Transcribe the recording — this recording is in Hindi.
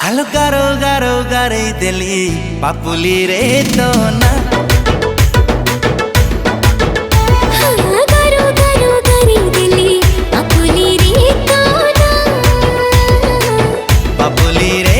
हालो गारो गारो गारे दिली पापुली रे तो ना गारो गारो गारे दिली पापुली रे तो ना पापुली रे